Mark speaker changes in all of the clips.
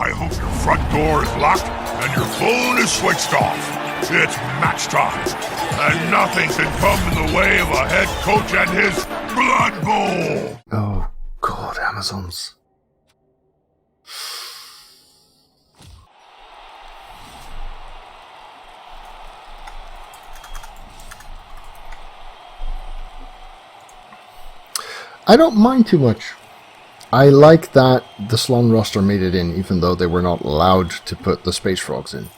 Speaker 1: I hope your front door is locked and your phone is switched off. It's match time, and nothing can come in the way of a head coach and his Blood Bowl!
Speaker 2: Oh, God, Amazons. I don't mind too much. I like that the Slon roster made it in, even though they were not allowed to put the Space Frogs in.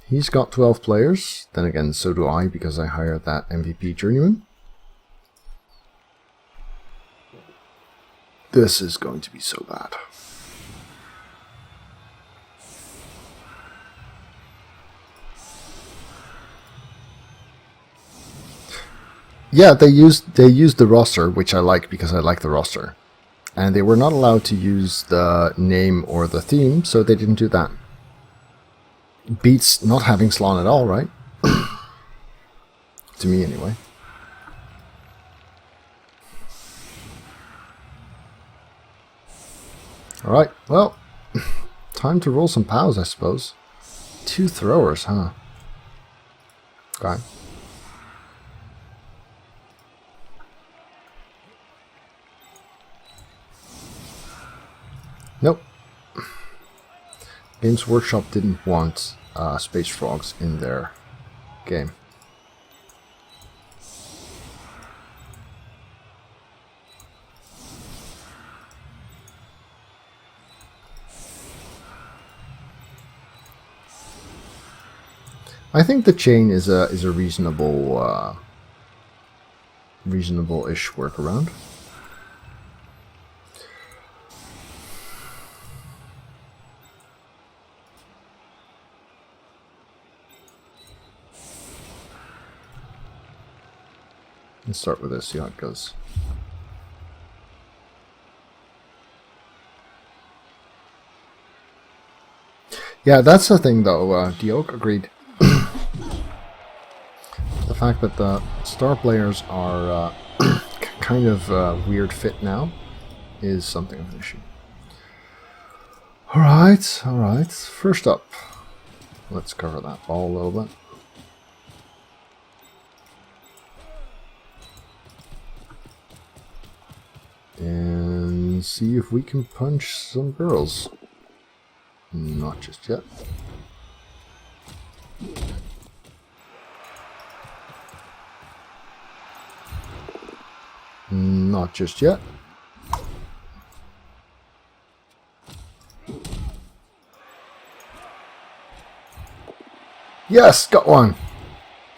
Speaker 2: He's got 12 players. Then again, so do I, because I hired that MVP journeyman. This is going to be so bad. Yeah, they used the roster, which I like because I like the roster. And they were not allowed to use the name or the theme, so they didn't do that. Beats not having Slon at all, right? To me, anyway. Alright, well, time to roll some POWs, I suppose. 2 throwers, huh? Okay. Nope. Games Workshop didn't want Space Frogs in their game. I think the chain is a reasonable reasonable-ish workaround. Let's start with this, see how it goes. Yeah, that's the thing though, Dioc agreed. The fact that the star players are kind of weird fit now is something of an issue. Alright, alright. First up, let's cover that ball a little bit. And see if we can punch some girls. Not just yet. Not just yet. Yes, got one.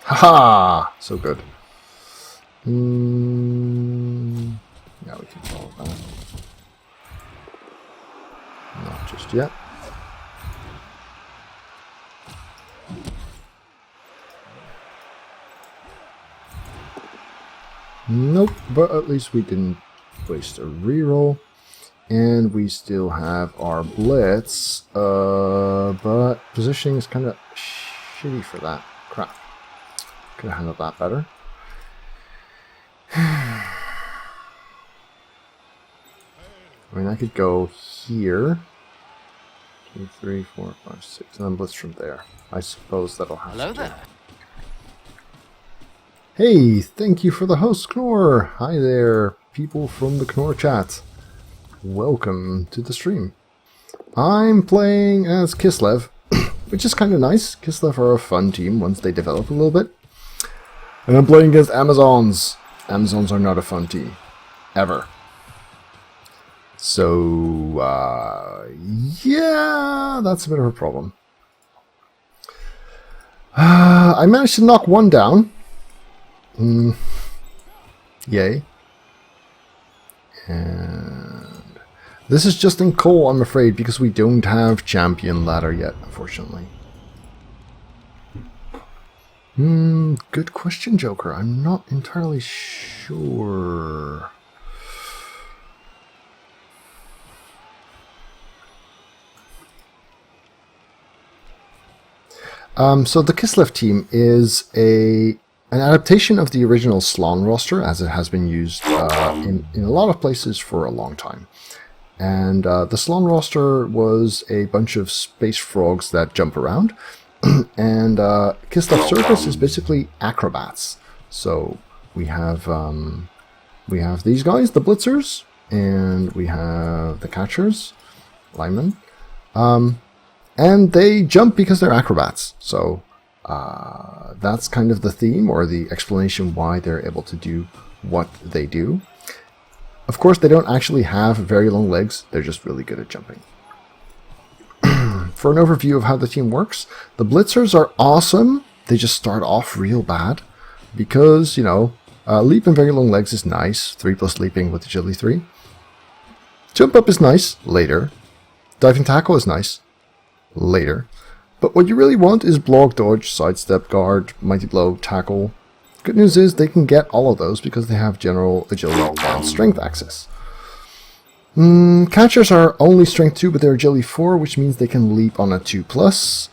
Speaker 2: Haha, so good. Yeah, we can follow that. Not just yet. Nope, but at least we didn't waste a reroll. And we still have our blitz, but positioning is kind of shitty for that. Crap. Could have handled that better. I mean, I could go here. 2, 3, 4, 5, 6, and then blitz from there. I suppose that'll have
Speaker 3: Hello
Speaker 2: to.
Speaker 3: there.
Speaker 2: Hey, thank you for the host, Knorr. Hi there, people from the Knorr chat. Welcome to the stream. I'm playing as Kislev, which is kind of nice. Kislev are a fun team once they develop a little bit. And I'm playing against Amazons. Amazons are not a fun team. Ever. So, yeah, that's a bit of a problem. I managed to knock one down. Yay. And this is just in COL, I'm afraid, because we don't have champion ladder yet, unfortunately. Good question, Joker. I'm not entirely sure. So the Kislev team is a an adaptation of the original Slon roster, as it has been used in a lot of places for a long time. And the Slon roster was a bunch of space frogs that jump around. And Kislev Circus is basically acrobats. So we have these guys, the Blitzers, and we have the Catchers, linemen. And they jump because they're acrobats. So that's kind of the theme or the explanation why they're able to do what they do. Of course, they don't actually have very long legs. They're just really good at jumping. For an overview of how the team works, the Blitzers are awesome. They just start off real bad because, you know, leap and very long legs is nice. 3+ leaping with agility 3. Jump up is nice later. Diving tackle is nice later. But what you really want is block, dodge, sidestep, guard, mighty blow, tackle. Good news is they can get all of those because they have general agility and strength access. Catchers are only strength 2, but they're agility 4, which means they can leap on a 2+.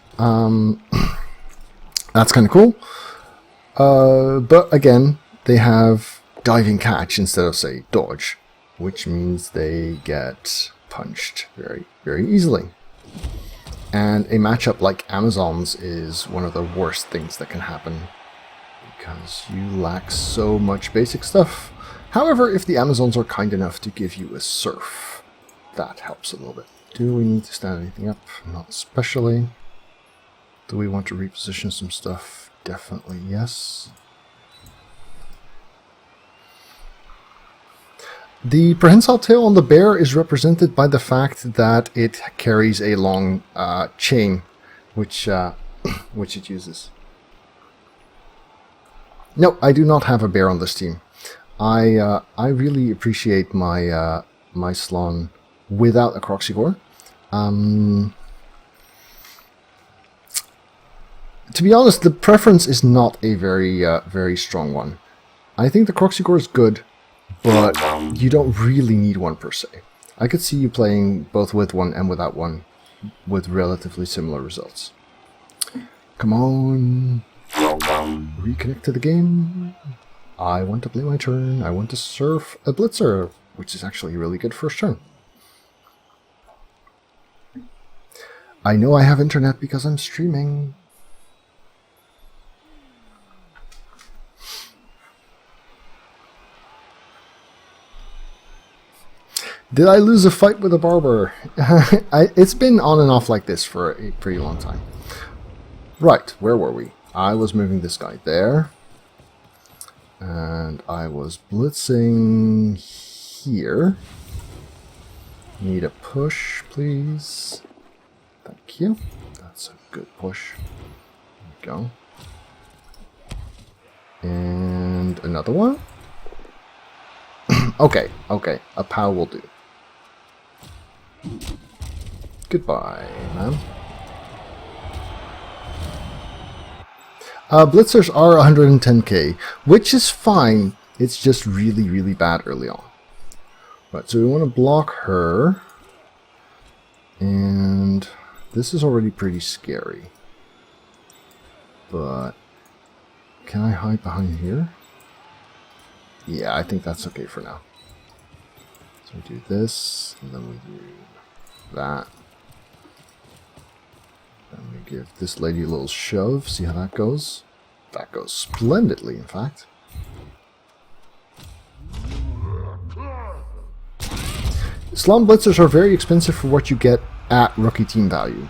Speaker 2: That's kind of cool. But again, they have diving catch instead of, say, dodge, which means they get punched very, very easily. And a matchup like Amazons is one of the worst things that can happen because you lack so much basic stuff. However, if the Amazons are kind enough to give you a surf, that helps a little bit. Do we need to stand anything up? Not especially. Do we want to reposition some stuff? Definitely yes. The prehensile tail on the bear is represented by the fact that it carries a long chain, which it uses. No, I do not have a bear on this team. I really appreciate my my Slon without a Croxigore. To be honest, the preference is not a very strong one. I think the Croxigore is good, but you don't really need one per se. I could see you playing both with one and without one with relatively similar results. Come on. Reconnect to the game. I want to play my turn. I want to surf a Blitzer, which is actually a really good first turn. I know I have internet because I'm streaming. Did I lose a fight with a barber? It's been on and off like this for a pretty long time. Right, where were we? I was moving this guy there. And I was blitzing here. Need a push, please. Thank you. That's a good push. There we go. And another one. Okay, a POW will do. Goodbye, man. Blitzers are 110k, which is fine. It's just really bad early on. Right, so we want to block her. And this is already pretty scary. But can I hide behind here? Yeah, I think that's okay for now. So we do this, and then we do that. And we give this lady a little shove, see how that goes. That goes splendidly, in fact. Slon Blitzers are very expensive for what you get at rookie team value.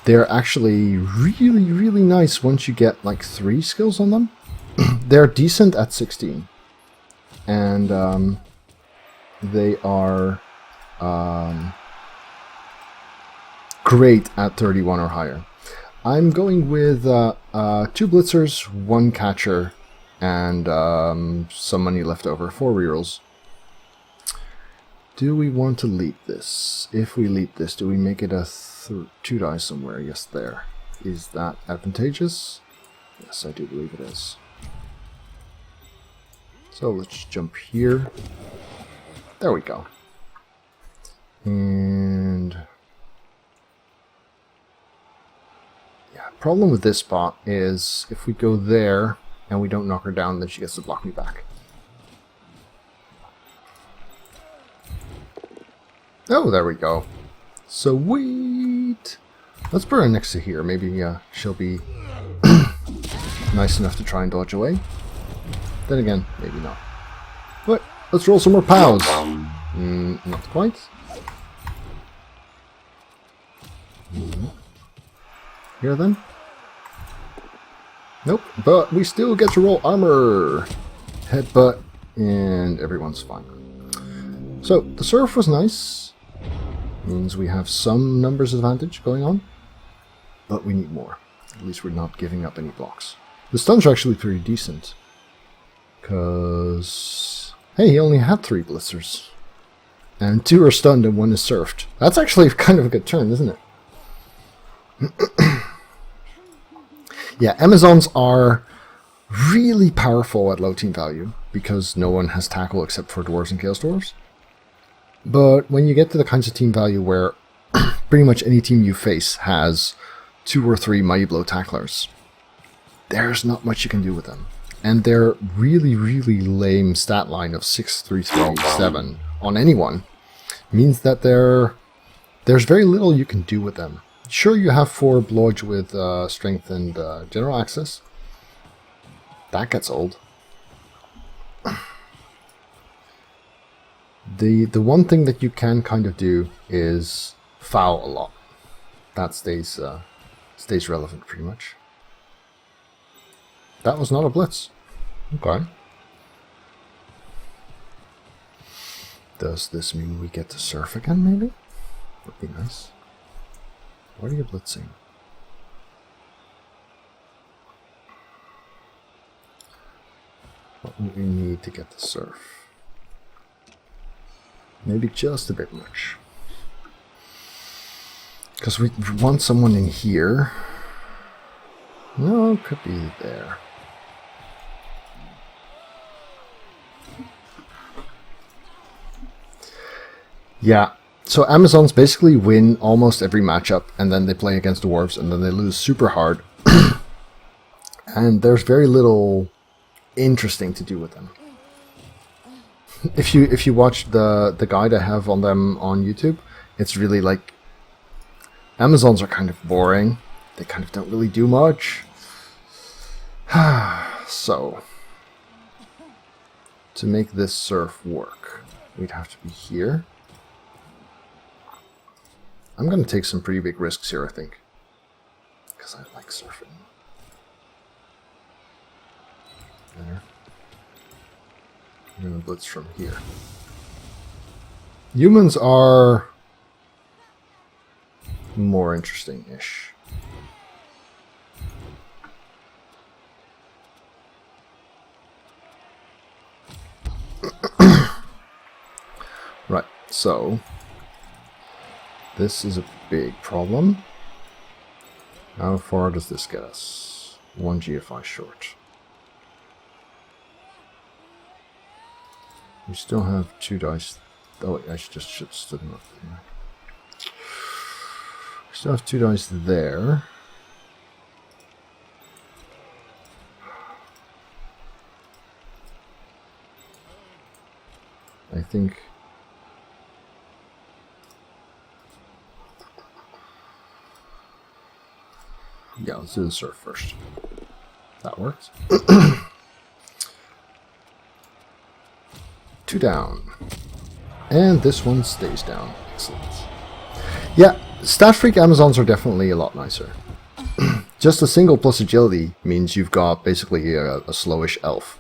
Speaker 2: They're actually really nice once you get like 3 skills on them. They're decent at 16. And they are great at 31 or higher. I'm going with 2 Blitzers, 1 Catcher, and some money left over, 4 rerolls. Do we want to leap this? If we leap this, do we make it a 2 die somewhere? Yes, there. Is that advantageous? Yes, I do believe it is. So let's jump here. There we go. And yeah, problem with this spot is if we go there, and we don't knock her down, then she gets to block me back. Oh, there we go. Sweet! Let's put her next to here. Maybe she'll be nice enough to try and dodge away. Then again, maybe not. But let's roll some more pows. Not quite. Here then? Nope, but we still get to roll armor. Headbutt, and everyone's fine. So, the surf was nice. Means we have some numbers advantage going on. But we need more. At least we're not giving up any blocks. The stuns are actually pretty decent. Because... hey, he only had 3 blitzers. And 2 are stunned and 1 is surfed. That's actually kind of a good turn, isn't it? Yeah, Amazons are really powerful at low team value. Because no one has tackle except for dwarves and chaos dwarves. But when you get to the kinds of team value where pretty much any team you face has 2 or 3 Mighty Blow tacklers, there's not much you can do with them. And their really, really lame stat line of 6-3-3-7 on anyone means that there's very little you can do with them. Sure, you have 4 blodge with strength and general access. That gets old. The one thing that you can kind of do is foul a lot. That stays relevant pretty much. That was not a blitz. Okay. Does this mean we get to surf again, maybe? Would be nice. What are you blitzing? What would we need to get to surf? Maybe just a bit much. Because we want someone in here. No, could be there. Yeah, so Amazons basically win almost every matchup, and then they play against dwarves, and then they lose super hard. And there's very little interesting to do with them. If you watch the guide I have on them on YouTube, it's really like Amazons are kind of boring. They kind of don't really do much. So to make this surf work, we'd have to be here. I'm going to take some pretty big risks here, I think, because I like surfing. There. I'm going to blitz from here. Humans are more interesting-ish. Right, so this is a big problem. How far does this get us? 1 GFI short. We still have 2 dice. Oh wait, I should stood them up there. We still have 2 dice there. I think yeah, let's do the surf first. That works. 2 down. And this one stays down. Excellent. Yeah, stat freak Amazons are definitely a lot nicer. Just a single plus agility means you've got basically a slowish elf.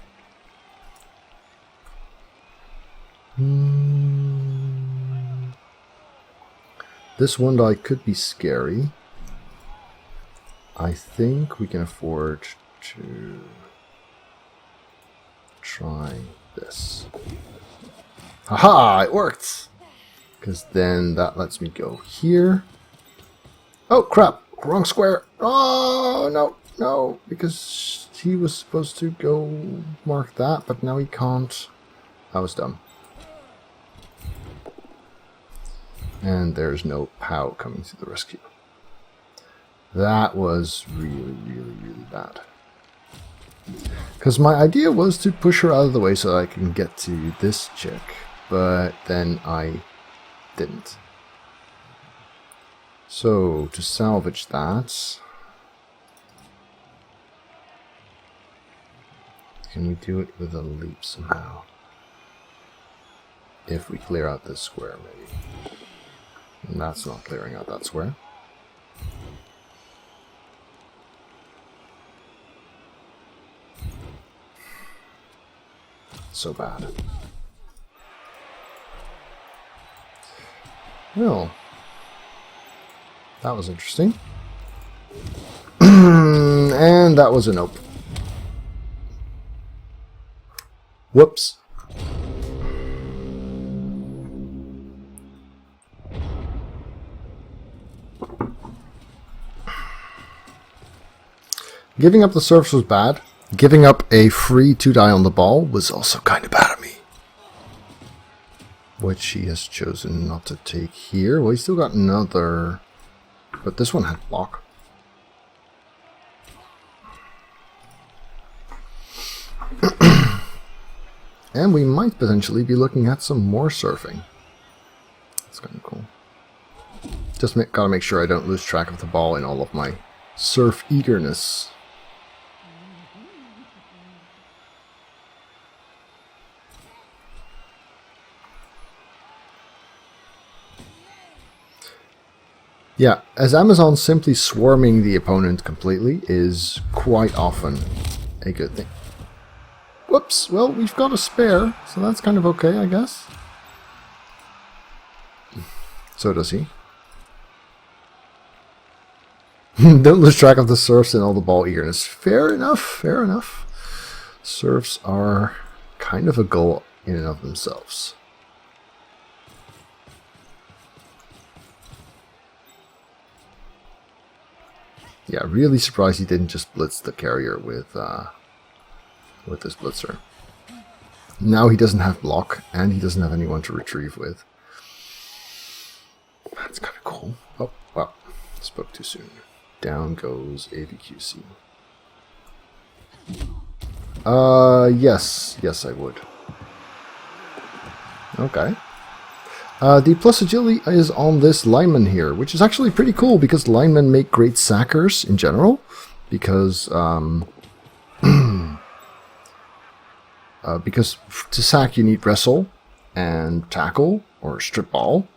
Speaker 2: This one die could be scary. I think we can afford to try this. Haha, it worked! Because then that lets me go here. Oh crap, wrong square. Oh no, no, because he was supposed to go mark that, but now he can't. That was dumb. And there's no POW coming to the rescue. That was really, really, really bad. Because my idea was to push her out of the way so I can get to this chick, but then I didn't. So, to salvage that, can we do it with a leap somehow? If we clear out this square, maybe. And that's not clearing out that square. So bad. Well, that was interesting. And that was a nope. Whoops. Giving up the serfs was bad. Giving up a free 2-die on the ball was also kind of bad of me. Which he has chosen not to take here. Well, he's still got another... But this one had block. And we might potentially be looking at some more surfing. That's kind of cool. Just gotta make sure I don't lose track of the ball in all of my surf eagerness. Yeah, as Amazon simply swarming the opponent completely is quite often a good thing. Whoops, well, we've got a spare, so that's kind of okay, I guess. So does he. Don't lose track of the serfs and all the ball eagerness. Fair enough, fair enough. Serfs are kind of a goal in and of themselves. Yeah, really surprised he didn't just blitz the carrier with this blitzer. Now he doesn't have block, and he doesn't have anyone to retrieve with. That's kind of cool. Oh, wow. Spoke too soon. Down goes AVQC. Yes, I would. Okay. The plus agility is on this lineman here, which is actually pretty cool because linemen make great sackers in general. Because, because to sack you need wrestle and tackle or strip ball.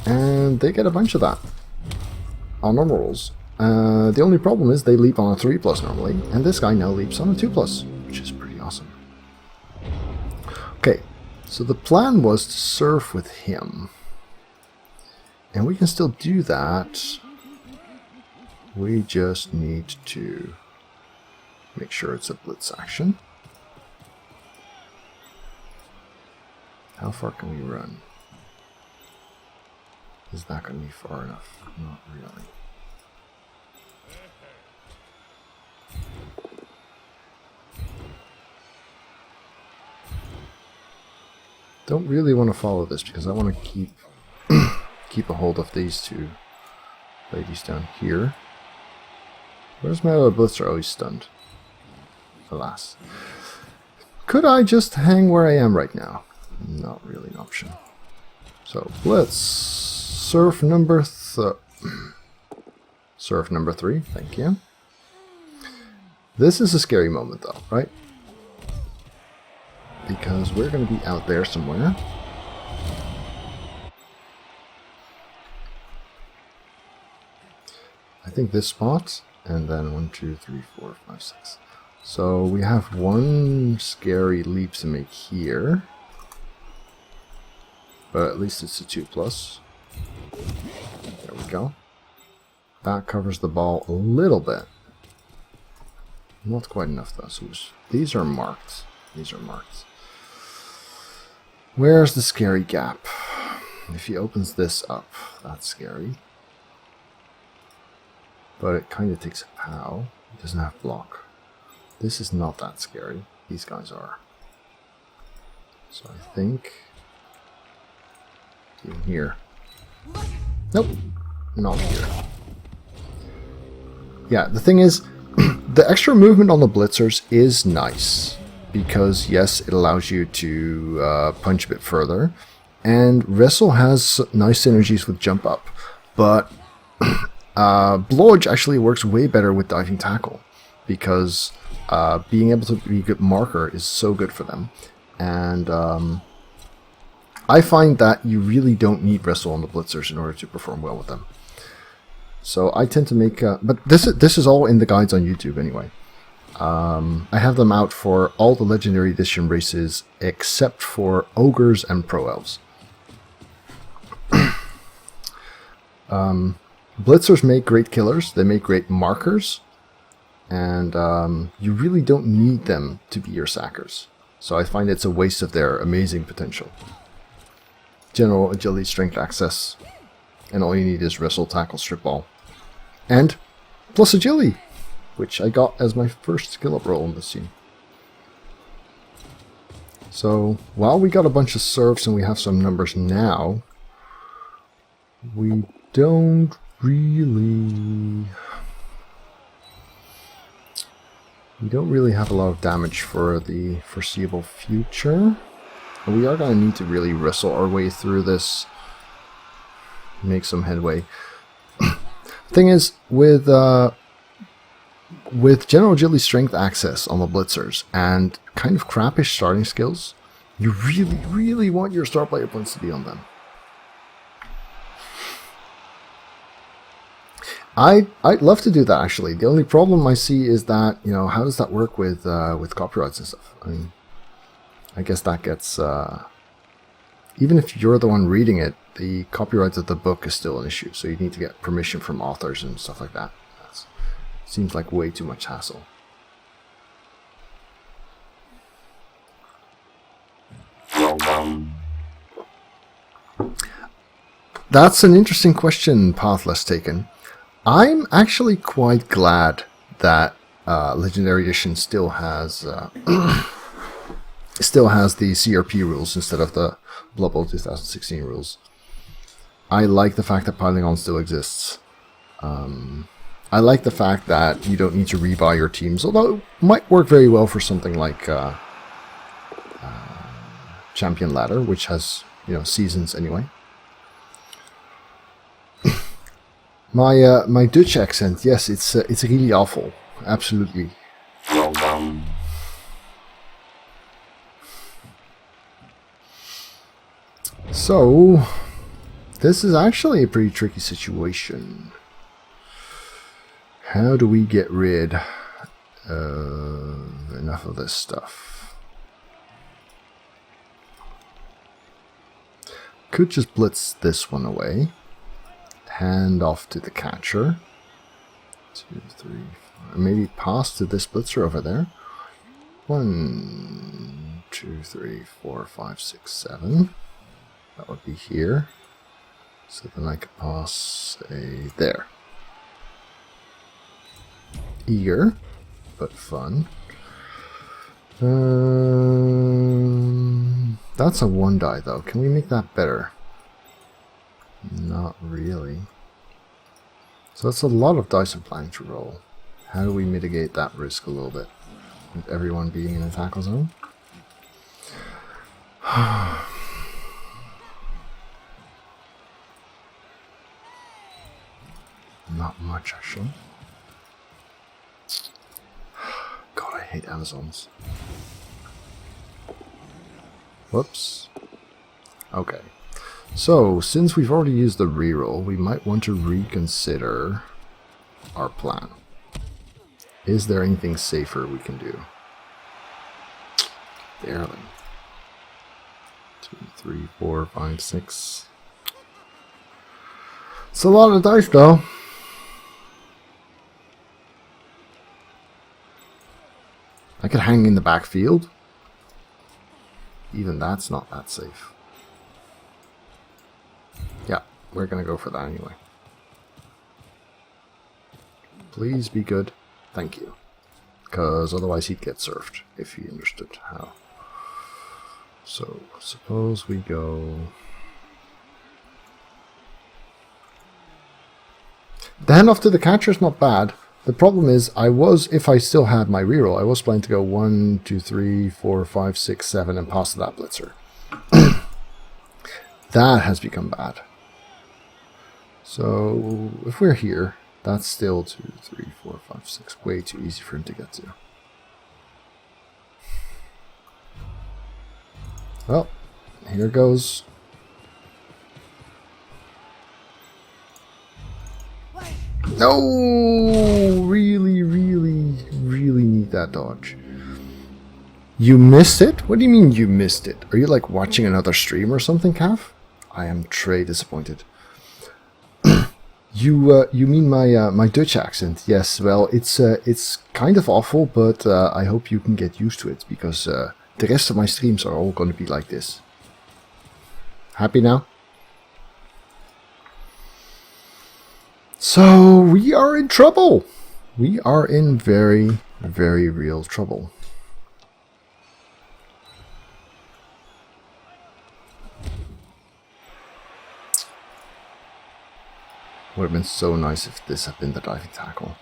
Speaker 2: And they get a bunch of that on normal rolls. The only problem is they leap on a 3+ normally, and this guy now leaps on a 2+, which is pretty awesome. Okay. So the plan was to surf with him. And we can still do that. We just need to make sure it's a blitz action. How far can we run? Is that going to be far enough? Not really. Don't really want to follow this because I want to keep a hold of these two ladies down here. Where's my other blitzer? Oh, he's stunned. Alas. Could I just hang where I am right now? Not really an option. So let's surf number surf number 3. Thank you. This is a scary moment though, right? Because we're going to be out there somewhere. I think this spot, and then 1, 2, 3, 4, 5, 6. So we have one scary leap to make here. But at least it's a 2+. There we go. That covers the ball a little bit. Not quite enough though. So these are marked. These are marked. Where's the scary gap? If he opens this up, that's scary. But it kind of takes a POW. He doesn't have block. This is not that scary. These guys are. So I think... even here. Nope. Not here. Yeah, the thing is, the extra movement on the blitzers is nice because yes, it allows you to punch a bit further, and wrestle has nice synergies with jump up, but blodge actually works way better with diving tackle because being able to be a good marker is so good for them, and I find that you really don't need wrestle on the blitzers in order to perform well with them. So I tend to make, but this is all in the guides on YouTube anyway. I have them out for all the Legendary Edition races except for Ogres and Pro Elves. Blitzers make great killers, they make great markers, and you really don't need them to be your sackers. So I find it's a waste of their amazing potential. General agility, strength, access, and all you need is wrestle, tackle, strip ball, and plus agility, which I got as my first skill up roll in this scene. So while we got a bunch of serfs and we have some numbers now, we don't really have a lot of damage for the foreseeable future. We are going to need to really wrestle our way through this, make some headway. Thing is, with general agility, strength, access on the blitzers and kind of crappish starting skills, you really want your star player points to be on them. I'd love to do that actually. The only problem I see is that, you know, how does that work with copyrights and stuff? I mean, I guess that gets even if you're the one reading it, the copyrights of the book is still an issue. So you need to get permission from authors and stuff like that. That seems like way too much hassle. That's an interesting question, Pathless Taken. I'm actually quite glad that Legendary Edition still has the CRP rules instead of the Blood Bowl 2016 rules. I like the fact that piling on still exists. I like the fact that you don't need to rebuy your teams, although it might work very well for something like Champion Ladder, which has, you know, seasons anyway. My Dutch accent, yes, it's really awful, absolutely. So, this is actually a pretty tricky situation. How do we get rid of enough of this stuff? Could just blitz this one away. Hand off to the catcher. 2, 3, 4. Maybe pass to this blitzer over there. 1, 2, 3, 4, 5, 6, 7. That would be here. So then I could pass there. Eager, but fun. That's a 1 die though. Can we make that better? Not really. So that's a lot of dice I'm planning to roll. How do we mitigate that risk a little bit? With everyone being in a tackle zone? Not much, actually. God, I hate Amazons. Whoops. Okay. So, since we've already used the reroll, we might want to reconsider our plan. Is there anything safer we can do? Barely. 2, 3, 4, 5, 6. It's a lot of dice, though. I could hang in the backfield. Even that's not that safe. Yeah, we're gonna go for that anyway. Please be good. Thank you. Because otherwise he'd get surfed if he understood how. So, suppose we go... The handoff to the catcher is not bad. The problem is, if I still had my reroll, I was planning to go 1, 2, 3, 4, 5, 6, 7 and pass that blitzer. That has become bad. So, if we're here, that's still 2, 3, 4, 5, 6. Way too easy for him to get to. Well, here goes. No! Really, really, really need that dodge. You missed it? What do you mean you missed it? Are you like watching another stream or something, Cav? I am très disappointed. You mean my Dutch accent? Yes. Well, it's kind of awful, but I hope you can get used to it because the rest of my streams are all going to be like this. Happy now? So we are in trouble. We are in very, very real trouble. Would have been so nice if this had been the diving tackle.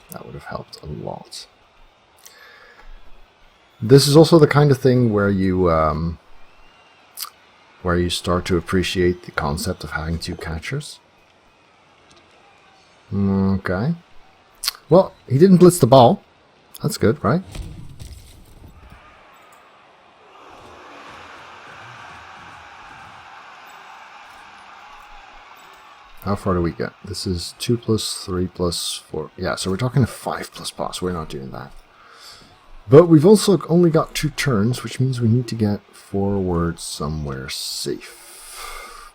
Speaker 2: That would have helped a lot. This is also the kind of thing where you start to appreciate the concept of having two catchers. Okay. Well, he didn't blitz the ball. That's good, right? How far do we get? This is 2 plus 3 plus 4. Yeah, so we're talking a 5 plus pass. We're not doing that. But we've also only got 2 turns, which means we need to get forward somewhere safe.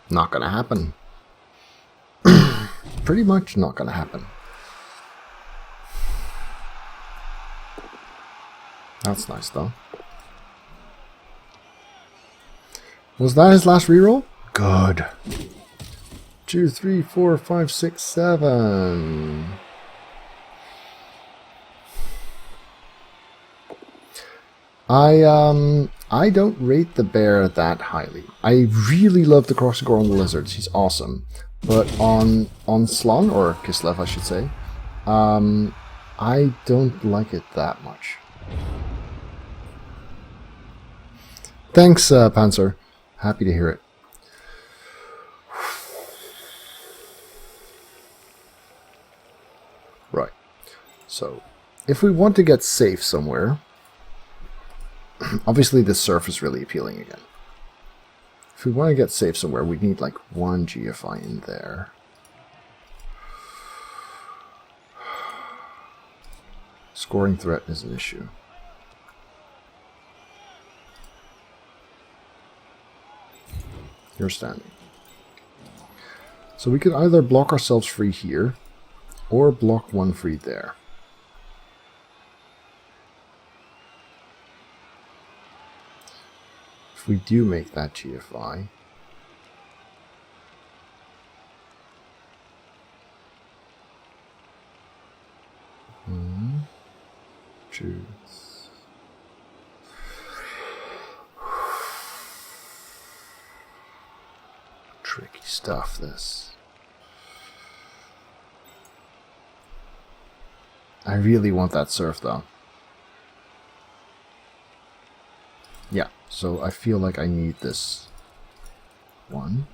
Speaker 2: Not gonna happen. Pretty much not gonna happen. That's nice though. Was that his last reroll? Good. 2, 3, 4, 5, 6, 7. I don't rate the bear that highly. I really love the Crossagor on the lizards. He's awesome. But on Slon, or Kislev I should say, I don't like it that much. Thanks, Panzer. Happy to hear it. Right. So, if we want to get safe somewhere, obviously this surf is really appealing again. If we want to get safe somewhere, we need like 1 GFI in there. Scoring threat is an issue. You're standing. So we could either block ourselves free here, or block 1 free there. If we do make that GFI, choose. Tricky stuff, this. I really want that surf though. Yeah, so I feel like I need this one.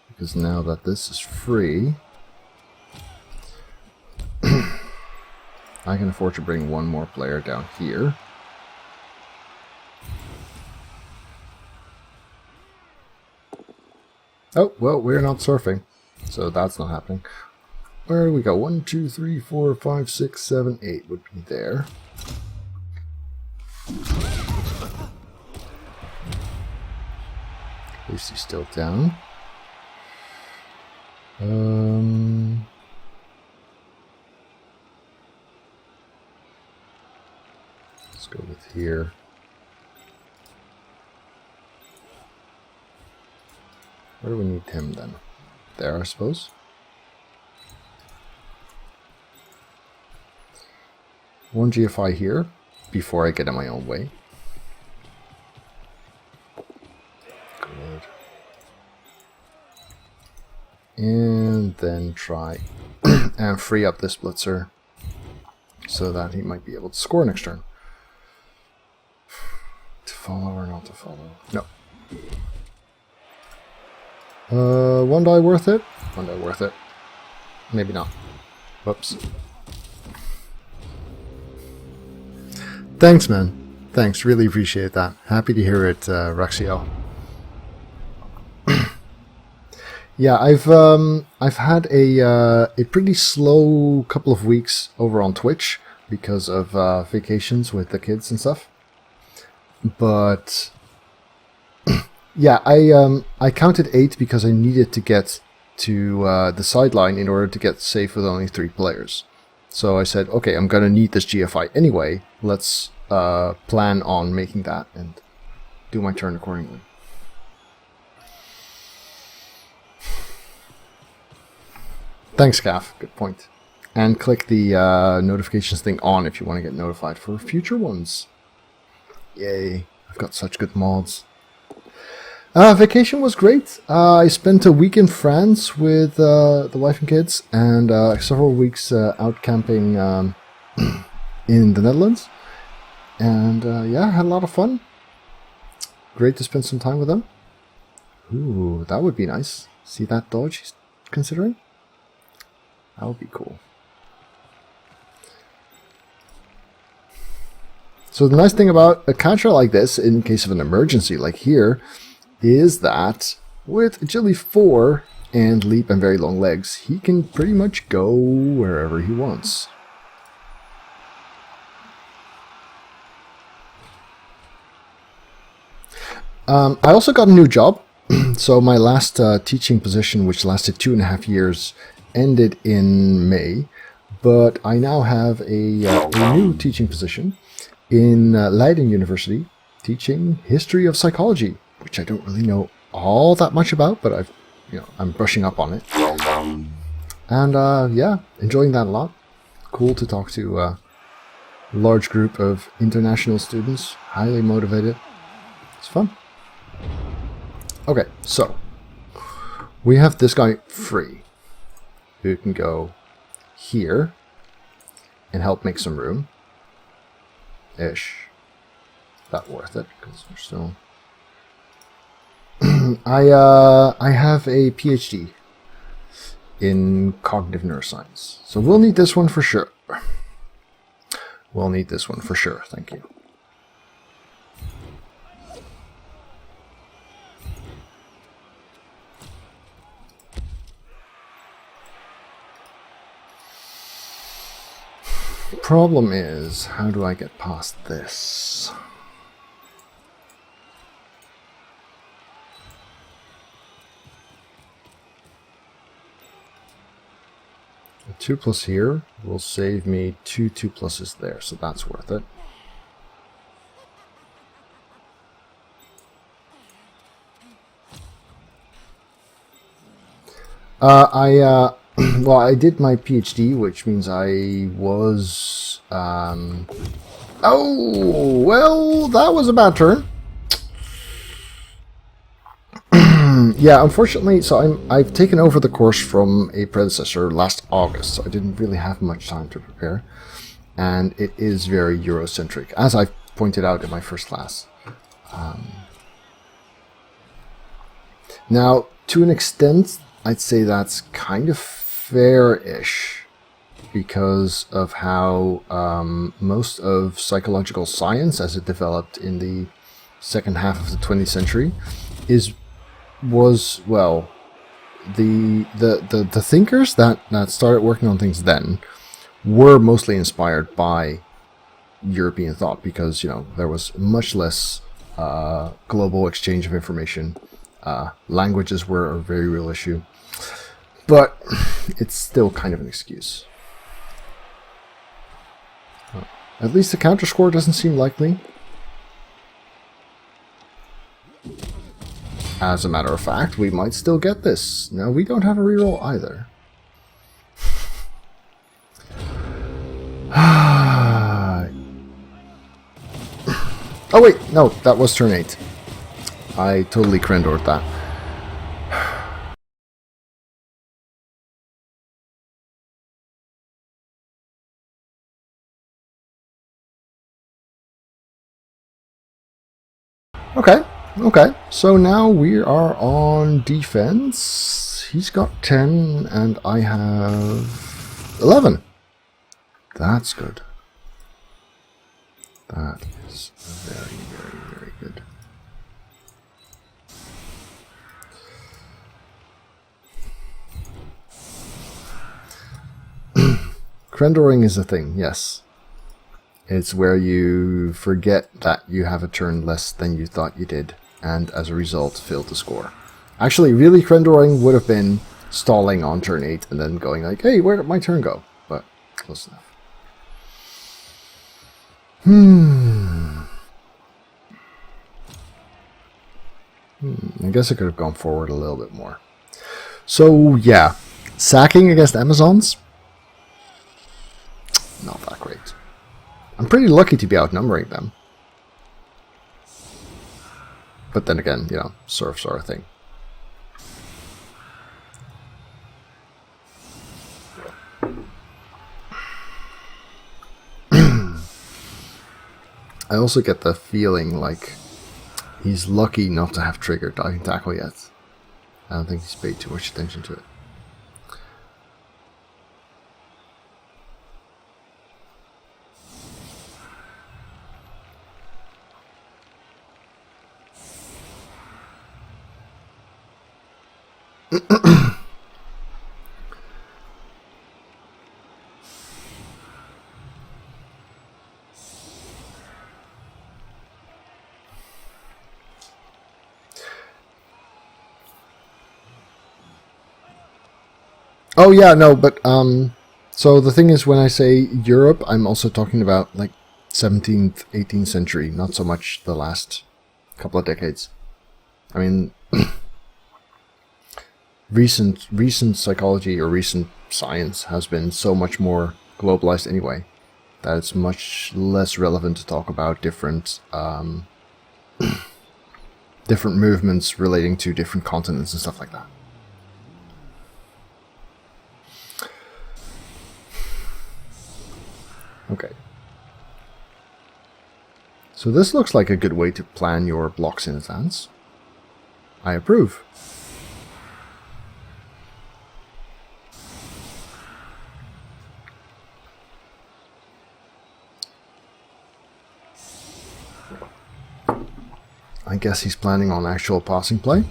Speaker 2: Because now that this is free, I can afford to bring 1 more player down here. Oh, well, we're not surfing, so that's not happening. Where do we go? 1, 2, 3, 4, 5, 6, 7, 8 would be there. At least he's still down. Let's go with here. Where do we need him then? There, I suppose. One GFI here before I get in my own way. Good. And then try and free up this blitzer so that he might be able to score next turn. To follow or not to follow? No. One die worth it? One die worth it. Maybe not. Whoops. Thanks, man. Thanks, really appreciate that. Happy to hear it, Raxiel. Yeah, I've had a pretty slow couple of weeks over on Twitch because of vacations with the kids and stuff. But yeah, I counted 8 because I needed to get to the sideline in order to get safe with only 3 players. So I said, okay, I'm gonna need this GFI anyway. Let's plan on making that and do my turn accordingly. Thanks, Gaff. Good point. And click the notifications thing on if you want to get notified for future ones. Yay. I've got such good mods. Vacation was great. I spent a week in France with the wife and kids and several weeks out camping in the Netherlands. And yeah, had a lot of fun. Great to spend some time with them. Ooh, that would be nice. See that dodge he's considering? That would be cool. So the nice thing about a counter like this, in case of an emergency like here, is that with agility 4 and leap and very long legs, he can pretty much go wherever he wants. I also got a new job. So my last teaching position, which lasted 2.5 years, ended in May. But I now have a new teaching position in Leiden University, teaching history of psychology, which I don't really know all that much about, but I'm brushing up on it. And yeah, enjoying that a lot. Cool to talk to a large group of international students, highly motivated. It's fun. Okay, so we have this guy free, who can go here and help make some room. Ish. Not worth it, because we're still... I have a PhD in cognitive neuroscience, so we'll need this one for sure. We'll need this one for sure, thank you. Problem is, how do I get past this? A 2+ here will save me 2 2+s there, so that's worth it. Well, I did my PhD, which means I was... Oh, well, that was a bad turn. Yeah, unfortunately, so I've taken over the course from a predecessor last August, so I didn't really have much time to prepare. And it is very Eurocentric, as I pointed out in my first class. Now, to an extent, I'd say that's kind of fair-ish because of how most of psychological science, as it developed in the second half of the 20th century, was the thinkers that started working on things then were mostly inspired by European thought, because there was much less global exchange of information. Languages were a very real issue. But it's still kind of an excuse. At least the counter score doesn't seem likely. As a matter of fact, we might still get this. No, we don't have a reroll either. Oh wait, no, that was turn 8. I totally crandored that. Okay, okay. So now we are on defense. He's got 10 and I have 11. That's good. That is very, very, very good. Crendoring is a thing, yes. It's where you forget that you have a turn less than you thought you did, and as a result, fail to score. Actually, really, Crendoring would have been stalling on turn 8 and then going like, hey, where did my turn go? But close enough. I guess I could have gone forward a little bit more. So, yeah. Sacking against Amazons? Not that great. I'm pretty lucky to be outnumbering them. But then again, you know, serfs are a thing. I also get the feeling like he's lucky not to have triggered Diving Tackle yet. I don't think he's paid too much attention to it. Oh yeah, no, but so the thing is, when I say Europe, I'm also talking about like 17th, 18th century, not so much the last couple of decades. I mean, recent psychology or recent science has been so much more globalized anyway that it's much less relevant to talk about different different movements relating to different continents and stuff like that. Okay. So this looks like a good way to plan your blocks in advance. I approve. I guess he's planning on actual passing play.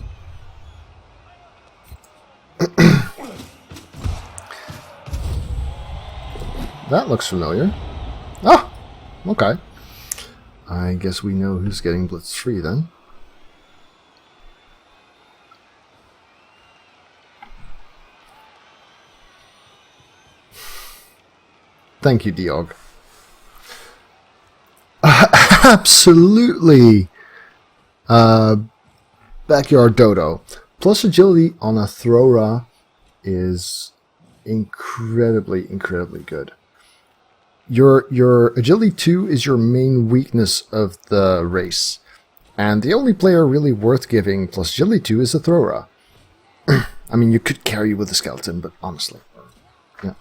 Speaker 2: That looks familiar. Ah! Okay. I guess we know who's getting blitz free then. Thank you, Diog. Absolutely! Backyard Dodo. Plus agility on a Throra is incredibly, incredibly good. Your agility 2 is your main weakness of the race. And the only player really worth giving plus agility 2 is a Throra. I mean, you could carry with a skeleton, but honestly. Yeah.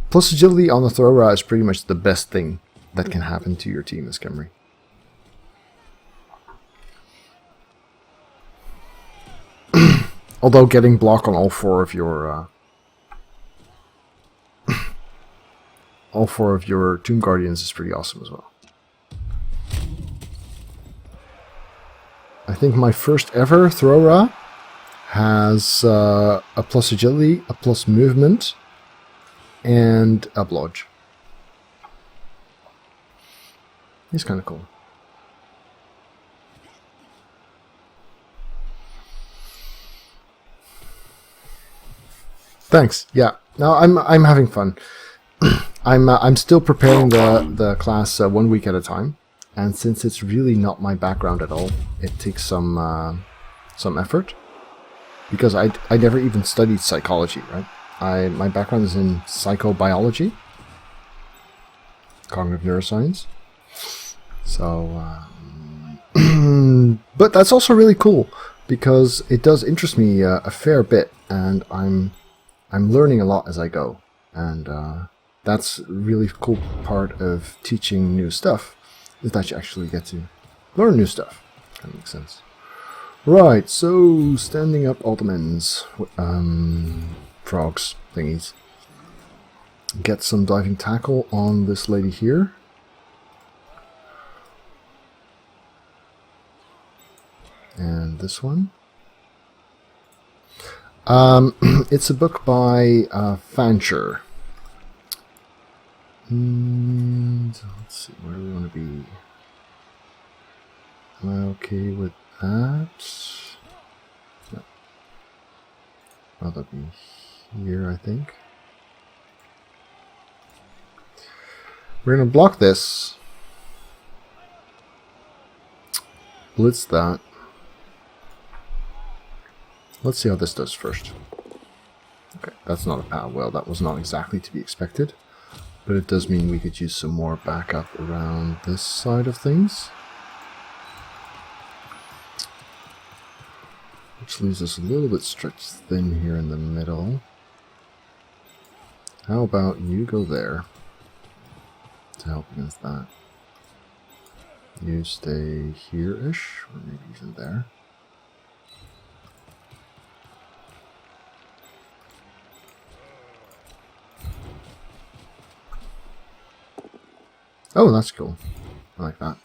Speaker 2: Plus agility on the Throra is pretty much the best thing that can happen to your team as Khemri. Although getting block on all four of your Tomb Guardians is pretty awesome as well. I think my first ever Throra has a plus agility, a plus movement, and a blodge. He's kind of cool. Thanks. Yeah. No, I'm having fun. I'm still preparing the class 1 week at a time, and since it's really not my background at all, it takes some effort because I never even studied psychology. Right. My background is in psychobiology, cognitive neuroscience. So, but that's also really cool because it does interest me a fair bit, and I'm learning a lot as I go, and that's a really cool part of teaching new stuff, is that you actually get to Learn new stuff. That makes sense. Right, so standing up Ottomans, frogs thingies. Get some diving tackle on this lady here. And this one. It's a book by Fancher. And let's see, where do we want to be? Am I okay with that? No. Rather be here, I think. We're going to block this. Blitz that. Let's see how this does first. Okay, that's not a power. Well, that was not exactly to be expected. But it does mean we could use some more backup around this side of things. Which leaves us a little bit stretched thin here in the middle. How about you go there to help against that? You stay here-ish, or maybe even there. Oh, that's cool. I like that.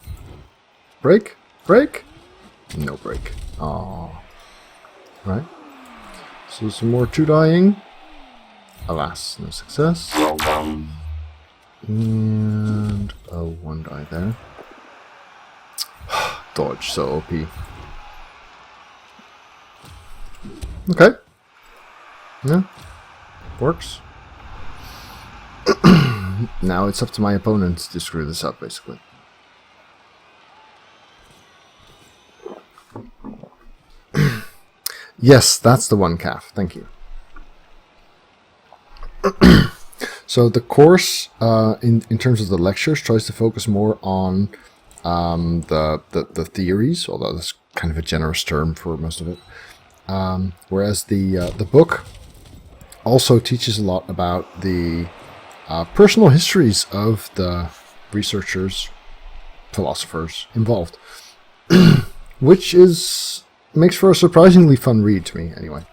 Speaker 2: Break? Break? No break. Aww. Right. So some more 2 dying. Alas, no success. And a 1 die there. Dodge, so OP. Okay. Yeah. Works. Now it's up to my opponents to screw this up, basically. Yes, that's the one, calf. Thank you. So the course, in terms of the lectures, tries to focus more on the theories, although that's kind of a generous term for most of it. Whereas the book also teaches a lot about the personal histories of the researchers, philosophers involved, which makes for a surprisingly fun read to me, anyway.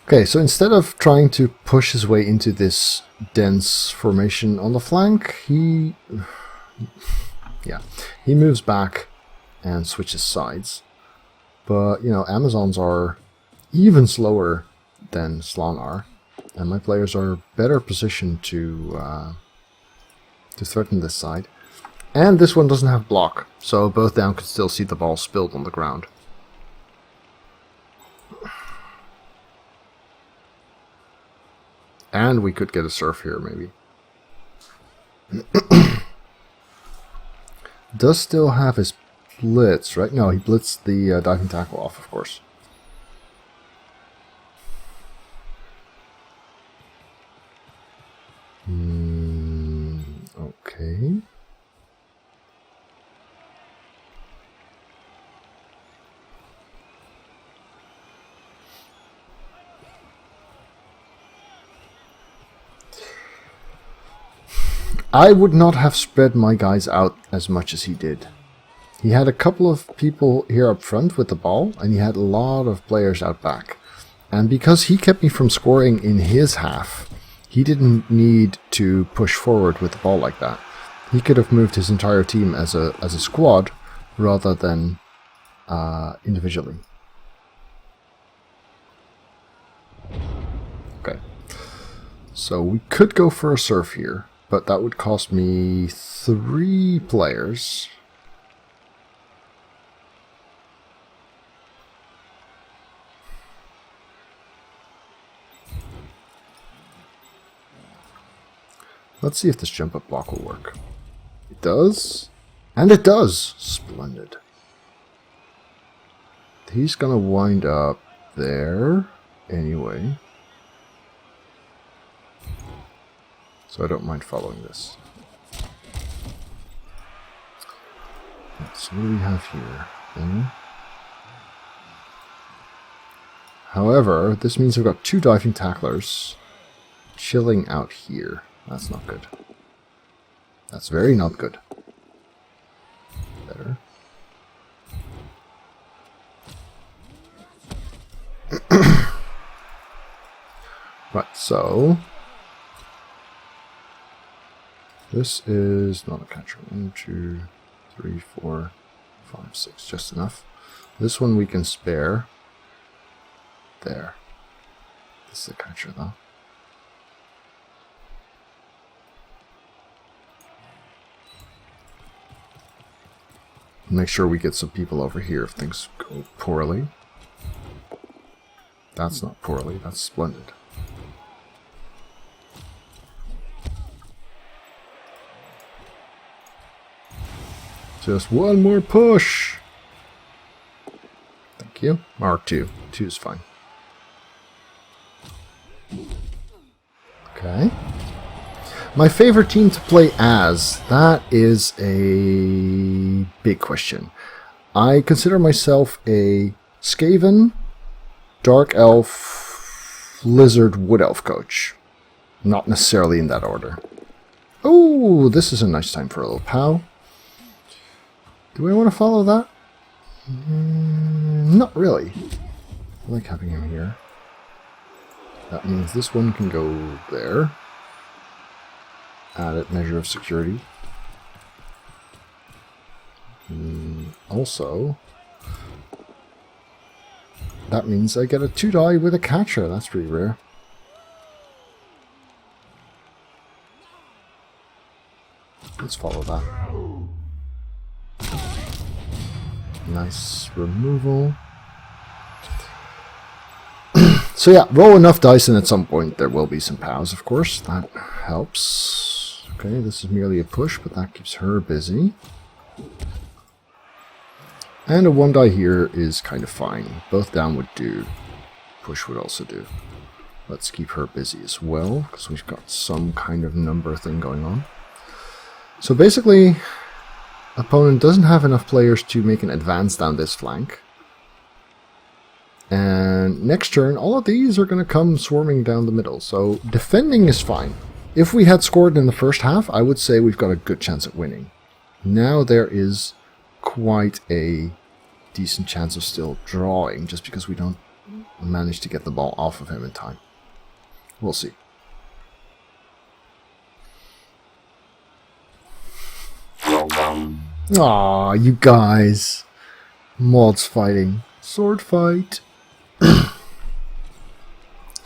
Speaker 2: Okay, so instead of trying to push his way into this dense formation on the flank, he moves back and switches sides. But, you know, Amazons are even slower than Slan are, and my players are better positioned to threaten this side. And this one doesn't have block, so both down could still see the ball spilled on the ground. And we could get a surf here, maybe. Does still have his blitz, right? No, he blitzed the diving tackle off, of course. Okay. I would not have spread my guys out as much as he did. He had a couple of people here up front with the ball, and he had a lot of players out back. And because he kept me from scoring in his half, he didn't need to push forward with the ball like that. He could have moved his entire team as a squad rather than individually. Okay. So we could go for a surf here, but that would cost me 3 players. Let's see if this jump up block will work. It does. And it does! Splendid. He's gonna wind up there anyway. So I don't mind following this. So what do we have here? There. However, this means I've got 2 diving tacklers chilling out here. That's not good. That's very not good. Better. Right, so this is not a catcher. 1, 2, 3, 4, 5, 6, just enough. This one we can spare. There. This is a catcher though. Make sure we get some people over here if things go poorly. That's not poorly, that's splendid. Just one more push. Thank you. Mark 2. 2 is fine. Okay. My favorite team to play as, that is a big question. I consider myself a Skaven, Dark Elf, Lizard, Wood Elf coach. Not necessarily in that order. Oh, this is a nice time for a little POW. Do I want to follow that? Not really. I like having him here. That means this one can go there. Added measure of security. Also, that means I get a 2-die with a catcher. That's pretty rare. Let's follow that. Nice removal. So yeah, roll enough dice and at some point there will be some POWs, of course. That helps. Okay, this is merely a push, but that keeps her busy. And a 1-die here is kind of fine. Both down would do. Push would also do. Let's keep her busy as well, because we've got some kind of number thing going on. So basically, opponent doesn't have enough players to make an advance down this flank. And next turn, all of these are going to come swarming down the middle. So defending is fine. If we had scored in the first half, I would say we've got a good chance at winning. Now there is quite a decent chance of still drawing, just because we don't manage to get the ball off of him in time. We'll see. Aw, you guys. Mods fighting. Sword fight.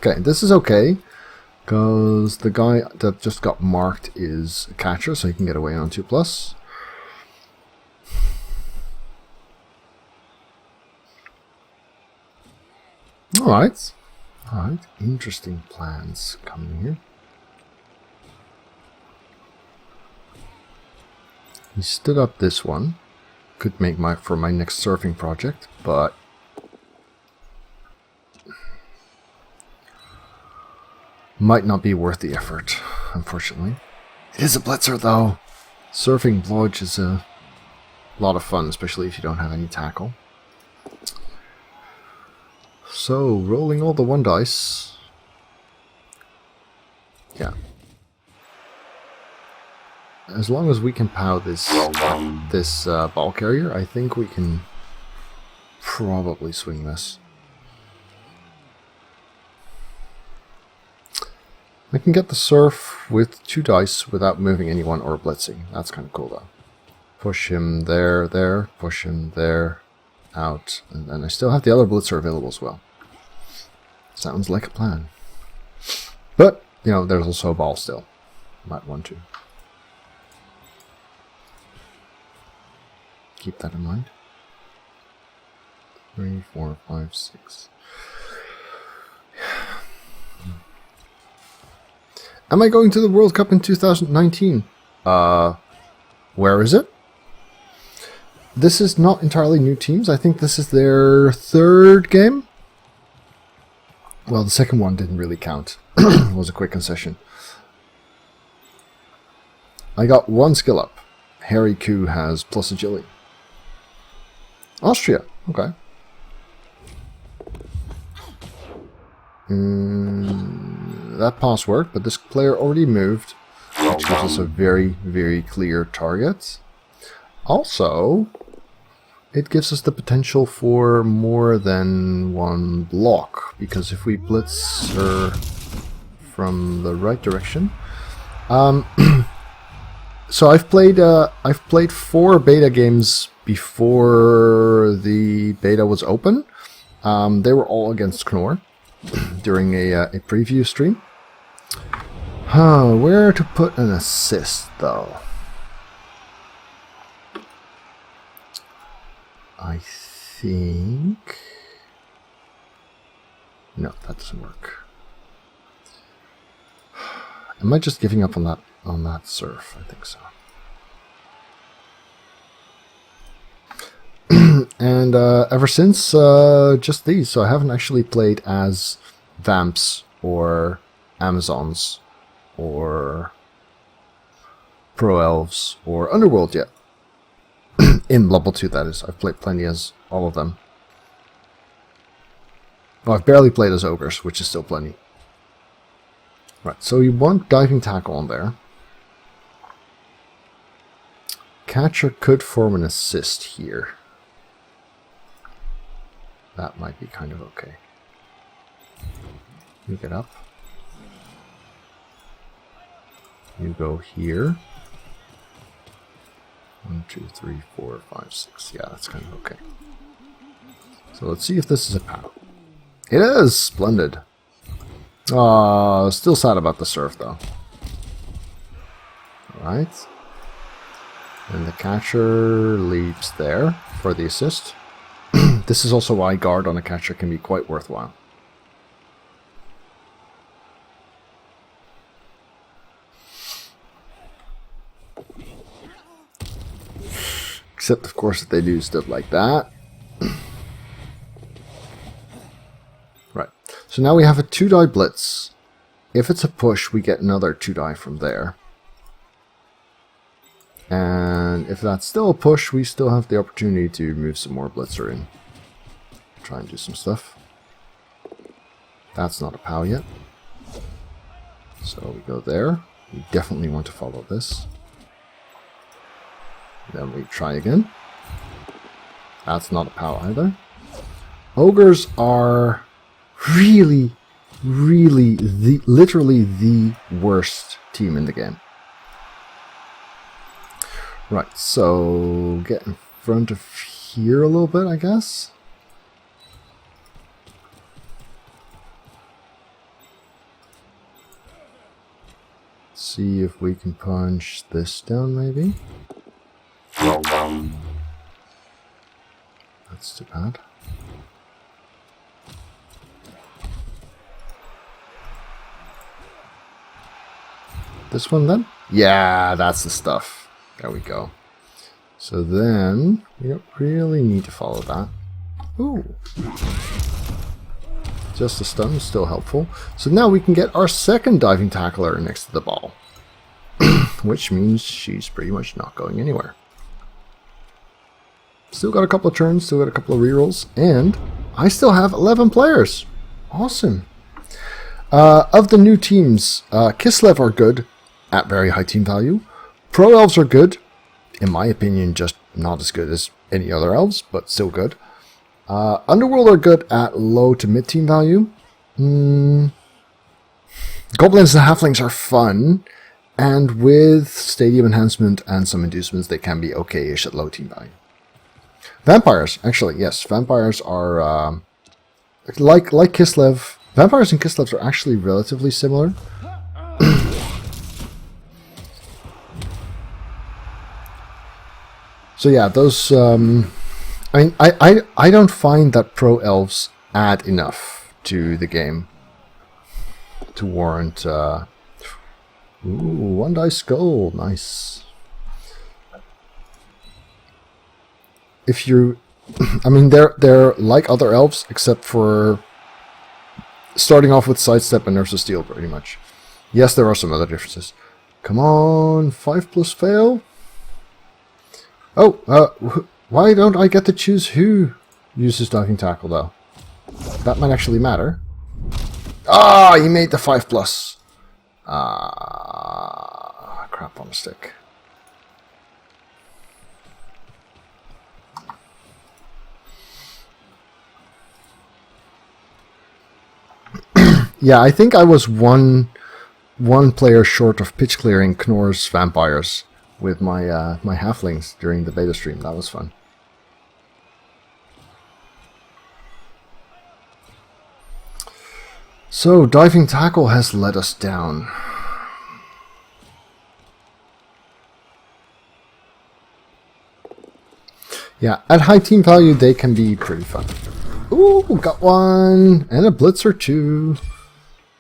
Speaker 2: Okay, this is okay, because the guy that just got marked is a catcher, so he can get away on 2+. Alright. Alright, interesting plans coming here. He stood up this one. Could make for my next surfing project, but might not be worth the effort, unfortunately. It is a blitzer though. Surfing blodge is a lot of fun, especially if you don't have any tackle. So, rolling all the 1 dice. Yeah. As long as we can POW this ball carrier, I think we can probably swing this. I can get the surf with 2 dice without moving anyone or blitzing. That's kind of cool though. Push him there, push him there, out, and then I still have the other blitzer available as well. Sounds like a plan. But, you know, there's also a ball still. Might want to. Keep that in mind. 3, 4, 5, 6. Am I going to the World Cup in 2019? Where is it? This is not entirely new teams. I think this is their 3rd game. Well, the second one didn't really count. It was a quick concession. I got 1 skill up. Harry Koo has plus agility. Austria. Okay. That pass worked, but this player already moved. which gives us a very, very clear target. Also, it gives us the potential for more than one block, because if we blitz her from the right direction... So I've played 4 beta games before the beta was open. They were all against Knorr during a preview stream. Where to put an assist, though? I think... No, that doesn't work. Am I just giving up on that surf? I think so. And ever since, just these. So I haven't actually played as Vamps or Amazons or Pro Elves or Underworld yet. In Blood Bowl 2, that is. I've played plenty as all of them. Well, I've barely played as Ogres, which is still plenty. Right, so you want Diving Tackle on there. Catcher could form an assist here. That might be kind of okay. You get up. You go here. 1, 2, 3, 4, 5, 6. Yeah, that's kind of okay. So let's see if this is a POW. It is! Splendid. Still sad about the surf, though. Alright. And the catcher leaps there for the assist. This is also why guard on a catcher can be quite worthwhile. Except, of course, that they do stuff like that. Right. So now we have a 2-die blitz. If it's a push, we get another 2-die from there. And if that's still a push, we still have the opportunity to move some more blitzer in. Try and do some stuff. That's not a POW yet. So we go there. We definitely want to follow this. Then we try again. That's not a POW either. Ogres are really, really, literally the worst team in the game. Right, so get in front of here a little bit, I guess. See if we can punch this down, maybe. That's too bad. This one then? Yeah, that's the stuff. There we go. So then, we don't really need to follow that. Ooh. Just a stun is still helpful. So now we can get our second diving tackler next to the ball. Which means she's pretty much not going anywhere. Still got a couple of turns, still got a couple of rerolls, and I still have 11 players. Awesome. Of the new teams, Kislev are good at very high team value. Pro Elves are good, in my opinion, just not as good as any other elves, but still good. Underworld are good at low to mid team value. Goblins and Halflings are fun, and with stadium enhancement and some inducements, they can be okay-ish at low team value. Vampires, actually, yes, vampires are like Kislev. Vampires and Kislevs are actually relatively similar. So yeah, those. I mean, I don't find that pro elves add enough to the game to warrant. Ooh, 1-die skull, nice. If you, I mean, they're like other elves except for starting off with sidestep and Nurse of Steel, pretty much. Yes, there are some other differences. Come on, 5+ fail. Oh, why don't I get to choose who uses diving tackle, though? That might actually matter. Ah, he made the 5+. Ah, crap. crap on a stick. Yeah, I think I was one player short of pitch clearing Knorr's vampires with my my halflings during the beta stream. That was fun. So, diving tackle has let us down. Yeah, at high team value, they can be pretty fun. Ooh, got one! And a blitzer too.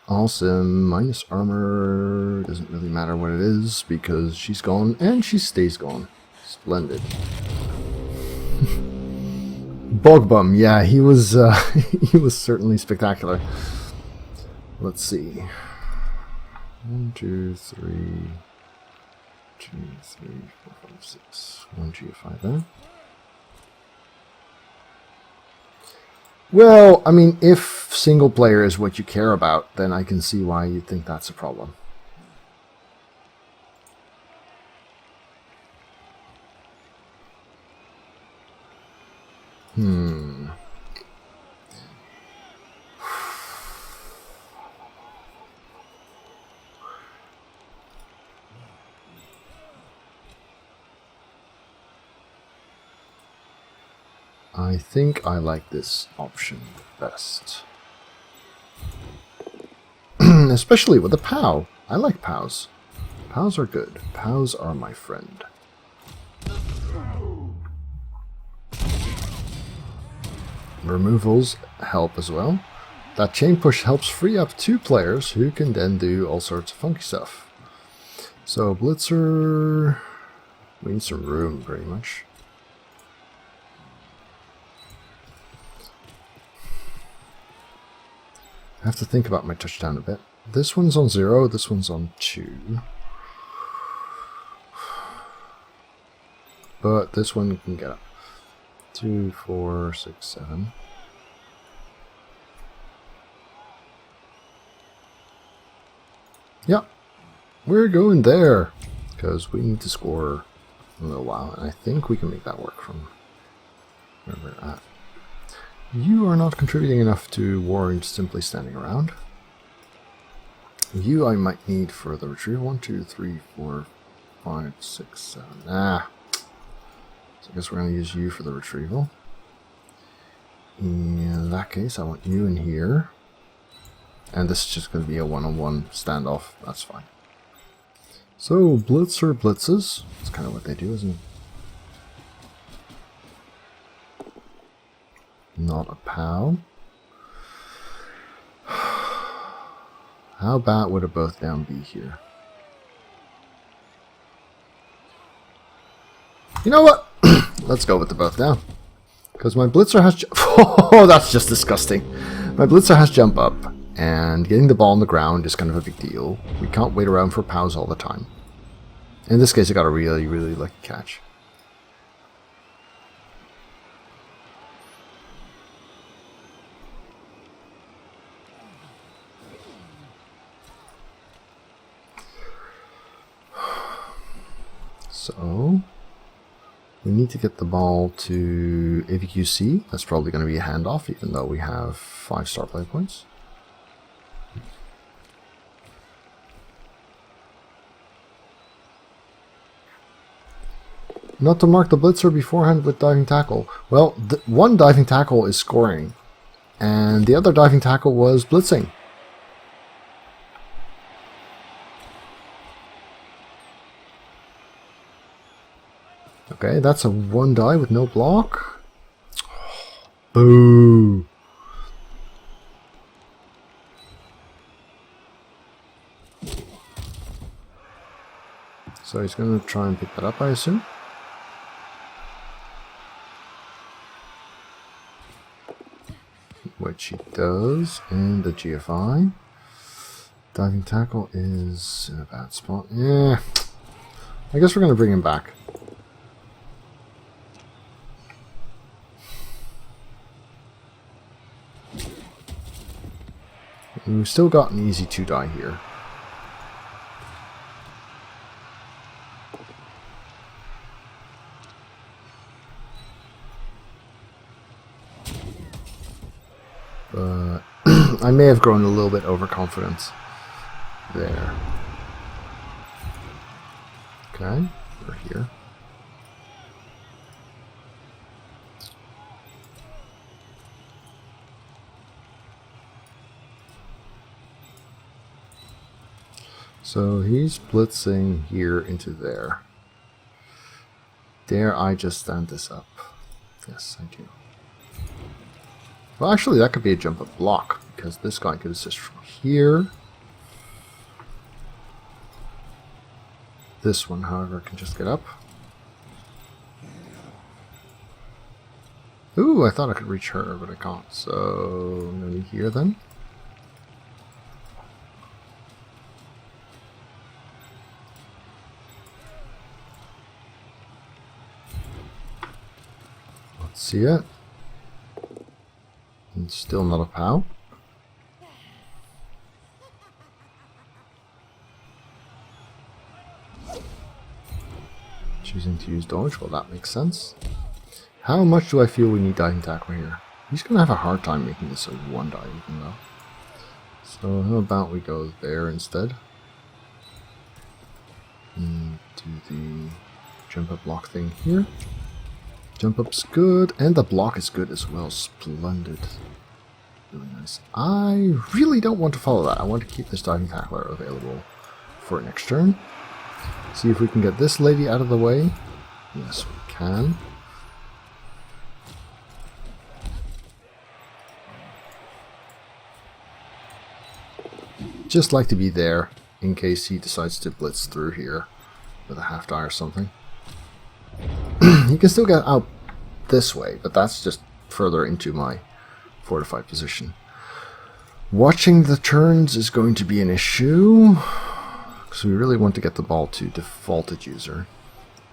Speaker 2: Awesome. Minus armor. Doesn't really matter what it is because she's gone and she stays gone. Splendid. Bogbum, yeah, he was he was certainly spectacular. Let's see. 1, 2, 3. 2, 3, 4, 5, 6. 1 GFI there. Well, I mean, if single player is what you care about, then I can see why you think that's a problem. I think I like this option best. Especially with a POW. I like POWs. POWs are good. POWs are my friend. Removals help as well. That chain push helps free up 2 players who can then do all sorts of funky stuff. So Blitzer... we need some room, pretty much. I have to think about my touchdown a bit. This one's on 0, this one's on 2. But this one can get up. 2, 4, 6, 7. Yep, we're going there because we need to score in a little while, and I think we can make that work from where we're at. You are not contributing enough to warrant simply standing around. You I might need for the retrieval. 1, 2, 3, 4, 5, 6, 7. Ah. So I guess we're going to use you for the retrieval. In that case, I want you in here. And this is just going to be a one-on-one standoff. That's fine. So, Blitzer blitzes. That's kind of what they do, isn't it? Not a POW. How bad would a both down be here? You know what? Let's go with the both down. Because my Blitzer has... oh, that's just disgusting. My Blitzer has jump up. And getting the ball on the ground is kind of a big deal. We can't wait around for POWs all the time. In this case, I got a really, really lucky catch. So, we need to get the ball to AVQC. That's probably going to be a handoff, even though we have 5 star play points. Not to mark the blitzer beforehand with diving tackle. Well, one diving tackle is scoring, and the other diving tackle was blitzing. Okay, that's a 1 die with no block. Boo. So he's going to try and pick that up, I assume. Which he does, and the GFI. Diving tackle is in a bad spot. Yeah, I guess we're going to bring him back. We've still got an easy 2 die here. But I may have grown a little bit overconfident there. Okay, we're here. So he's blitzing here into there. Dare I just stand this up? Yes, I do. Well, actually, that could be a jump up block, because this guy could assist from here. This one, however, can just get up. Ooh, I thought I could reach her, but I can't. So, maybe here then? Let's see it. And still not a POW. Choosing to use dodge, well that makes sense. How much do I feel we need diving tackle here? He's going to have a hard time making this a one dive even though. So how about we go there instead? And do the jump up block thing here. Jump up's good, and the block is good as well. Splendid. Really nice. I really don't want to follow that. I want to keep this diving tackler available for next turn. See if we can get this lady out of the way. Yes, we can. Just like to be there in case he decides to blitz through here with a half die or something. He can still get out this way, but that's just further into my fortified position. Watching the turns is going to be an issue, because we really want to get the ball to defaulted user,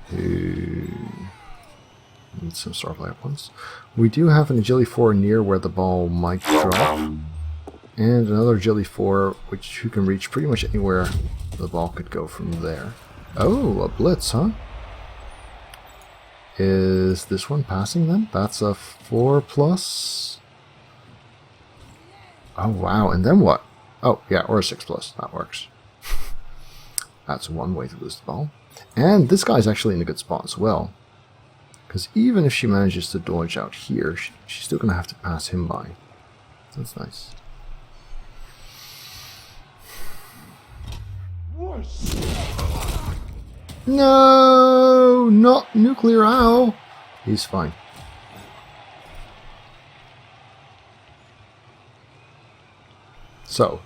Speaker 2: who needs some star play up once. We do have an agility 4 near where the ball might drop, and another agility 4 who can reach pretty much anywhere the ball could go from there. Oh, a blitz, huh? Is this one passing then? That's a 4+. Oh wow, and then what? Oh yeah, or a 6+, that works. That's one way to lose the ball. And this guy's actually in a good spot as well. Because even if she manages to dodge out here, she's still going to have to pass him by. That's nice. No, not Nuclear Owl. He's fine. So,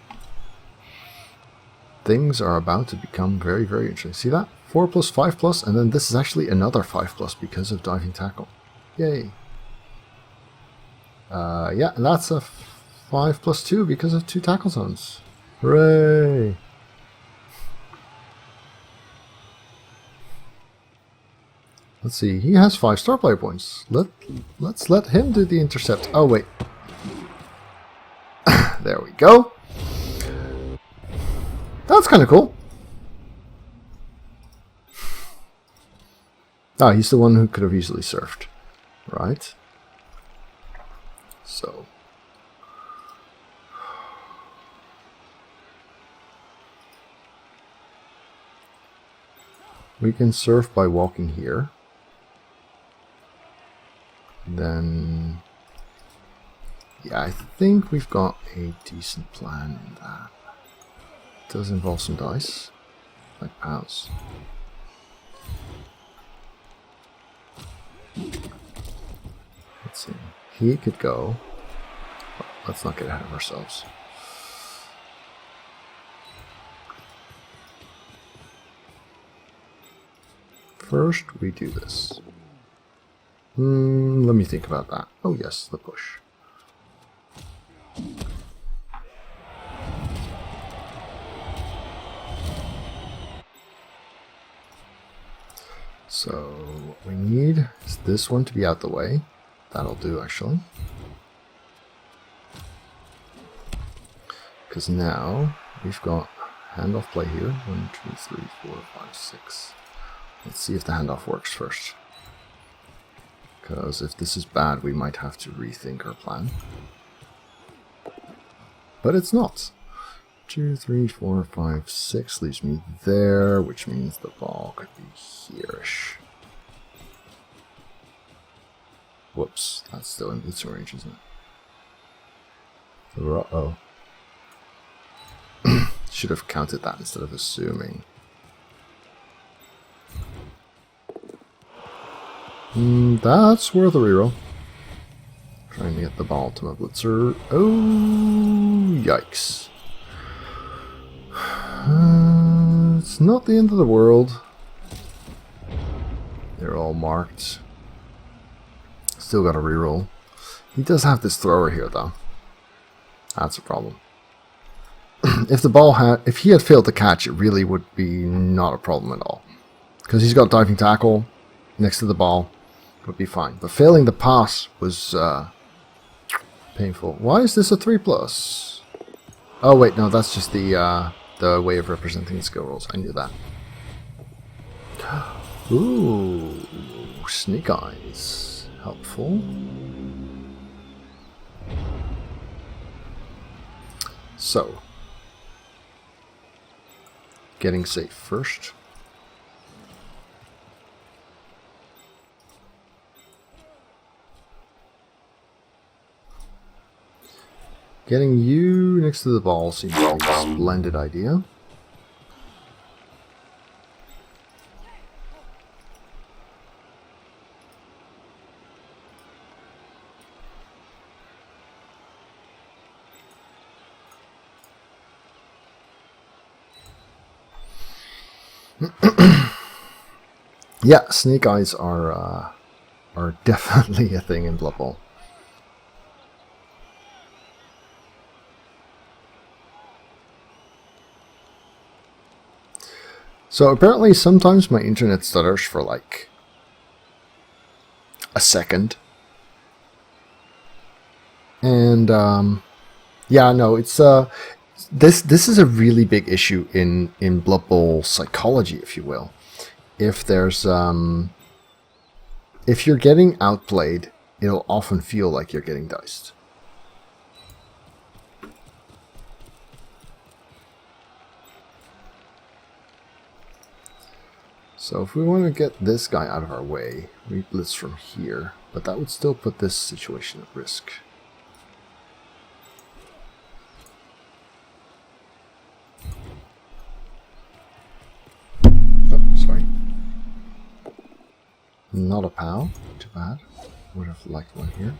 Speaker 2: things are about to become very, very interesting. See that? 4+, 5+, and then this is actually another 5+ because of diving tackle. Yay. Yeah, and that's a 5+2 because of 2 tackle zones. Hooray! Let's see, he has 5 star player points. Let's let him do the intercept. Oh wait. There we go. That's kind of cool. Ah, he's the one who could have easily surfed. Right? So. We can surf by walking here. Then, yeah, I think we've got a decent plan in that. It does involve some dice, like POWs. Let's see, he could go, well, let's not get ahead of ourselves. First, we do this. Let me think about that. Oh yes, the push. So what we need is this one to be out the way. That'll do actually. Because now we've got handoff play here. 1, 2, 3, 4, 5, 6. Let's see if the handoff works first. Because if this is bad, we might have to rethink our plan. but it's not. 2, 3, 4, 5, 6 leaves me there, which means the ball could be here-ish. Whoops, that's still in its range, isn't it? Uh-oh. Should have counted that instead of assuming. That's worth a reroll. Trying to get the ball to my blitzer. Oh, yikes. It's not the end of the world. They're all marked. Still got a reroll. He does have this thrower here, though. That's a problem. If he had failed to catch, it really would be not a problem at all. Because he's got diving tackle next to the ball, would be fine. But failing the pass was painful. Why is this a 3+? Oh wait, no, that's just the way of representing the skill rolls. I knew that. Ooh, Sneak Eyes, helpful. So, getting safe first. Getting you next to the ball seems like a splendid idea. Yeah, Snake Eyes are definitely a thing in Blood Bowl. So apparently sometimes my internet stutters for like a second. And yeah, no, it's this is a really big issue in Blood Bowl psychology, if you will. If there's if you're getting outplayed, it'll often feel like you're getting diced. So if we want to get this guy out of our way, we blitz from here, but that would still put this situation at risk. Oh, sorry. Not a POW, too bad. Would have liked one here.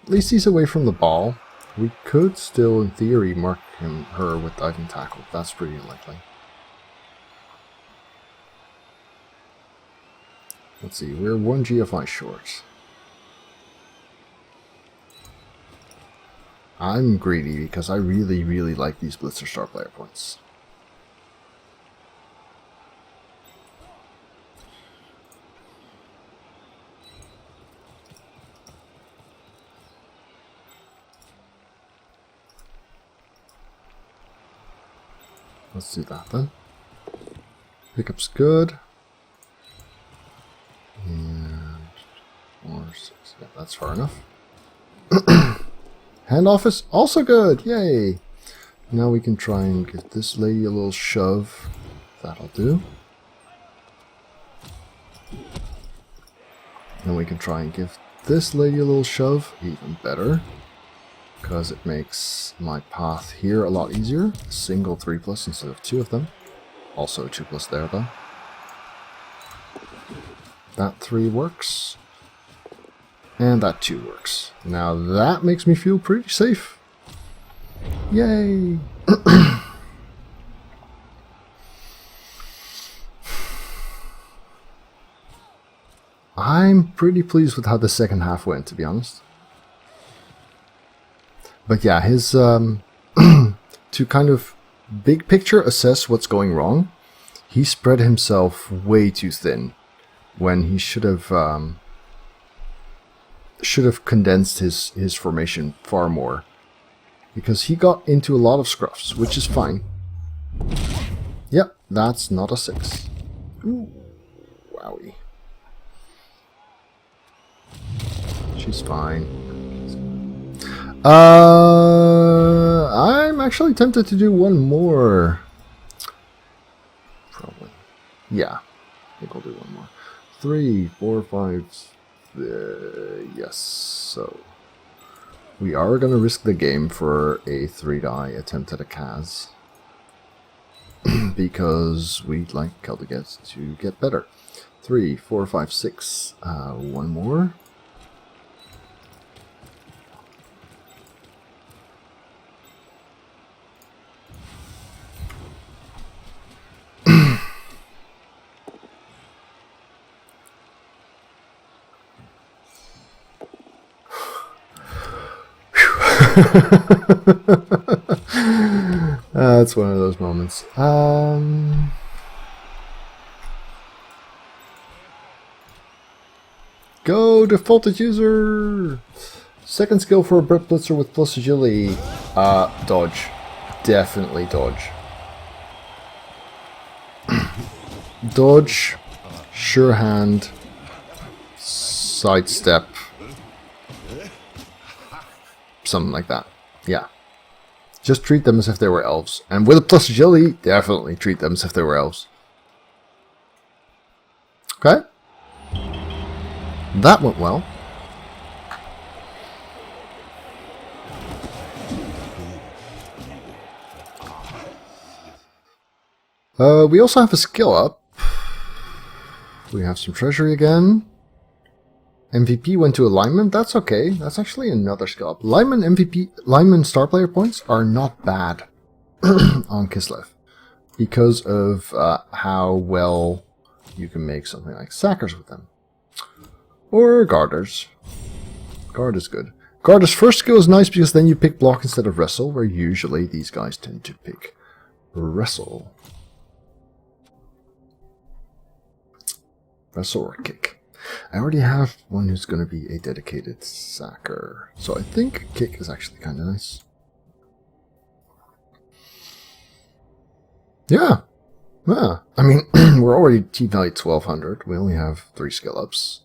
Speaker 2: At least he's away from the ball. We could still, in theory, mark her with diving tackle. That's pretty unlikely. Let's see, we're 1 GFI short. I'm greedy because I really, really like these Blitzer star player points. Let's do that then. Pickup's good. And 4, 6, yeah, that's far enough. Handoff is also good, yay! Now we can try and give this lady a little shove. That'll do. Then we can try and give this lady a little shove, even better. Because it makes my path here a lot easier. A single 3+ instead of 2 of them. Also a 2+ there though. That 3 works. And that 2 works. Now that makes me feel pretty safe. Yay! I'm pretty pleased with how the second half went, to be honest. But yeah, his to kind of big picture assess what's going wrong, he spread himself way too thin when he should have condensed his formation far more, because he got into a lot of scruffs, which is fine. Yep, that's not a 6. Ooh, wowie. She's fine. I'm actually tempted to do one more. Probably. Yeah. I think I'll do one more. 3, 4, 5. Yes. So we are going to risk the game for a 3-die attempt at a Kaz. Because we'd like Celtic to get better. 3, 4, 5, 6. One more. It's one of those moments. Go defaulted user. Second skill for a Brett Blitzer with plus agility. Dodge. Definitely dodge. Dodge. Sure hand. Sidestep. Something like that. Yeah. Just treat them as if they were elves. And with a plus agility, definitely treat them as if they were elves. Okay. That went well. We also have a skill up. We have some treasury again. MVP went to alignment. That's okay. That's actually another skill up. Lineman MVP, lineman star player points are not bad on Kislev because of how well you can make something like sackers with them. Or guarders. Guard is good. Guarder's first skill is nice because then you pick block instead of wrestle, where usually these guys tend to pick wrestle. Wrestle or kick. I already have one who's going to be a dedicated sacker. So I think kick is actually kind of nice. Yeah. Yeah. I mean, we're already team value 1200. We only have 3 skill ups.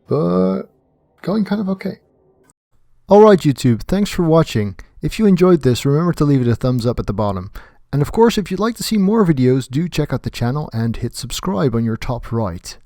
Speaker 2: But going kind of okay. Alright YouTube, thanks for watching. If you enjoyed this, remember to leave it a thumbs up at the bottom. And of course, if you'd like to see more videos, do check out the channel and hit subscribe on your top right.